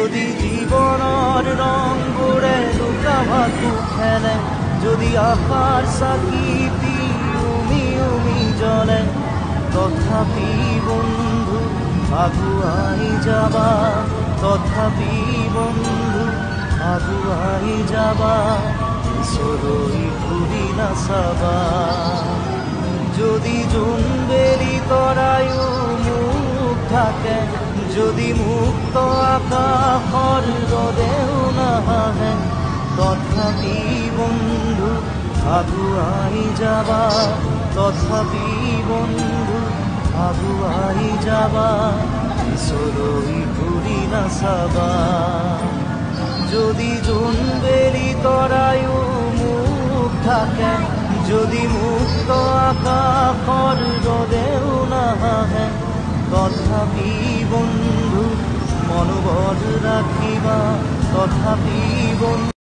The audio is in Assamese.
যদি জীৱনৰ ৰংবোৰে লুকা ভাকু খেলে, যদি আশাৰ চাকিটি উমি উমি জ্বলে, তথাপি বন্ধু আগুৱাই যাবা, তথাপি বন্ধু আগুৱাই যাবা, পিছলৈ ঘূৰি নাচাবা। যদি জোনবেলি তৰায়ো মুখ থাকে, যদি মুক্ত আকাশৰ ৰদেও নাহে, তথাপি বন্ধু আগুৱাই যাবা, তথাপি বন্ধু আগুৱাই যাবা, পিছলৈ ঘূৰি নাচাবা। যদি জোনবেলি তৰায়ো মুখ থাকে, যদি মুক্ত আকাশৰ ৰদেও নাহে, তথাপি বন্ধু মনোবল ৰাখিবা, তথাপি বন্ধু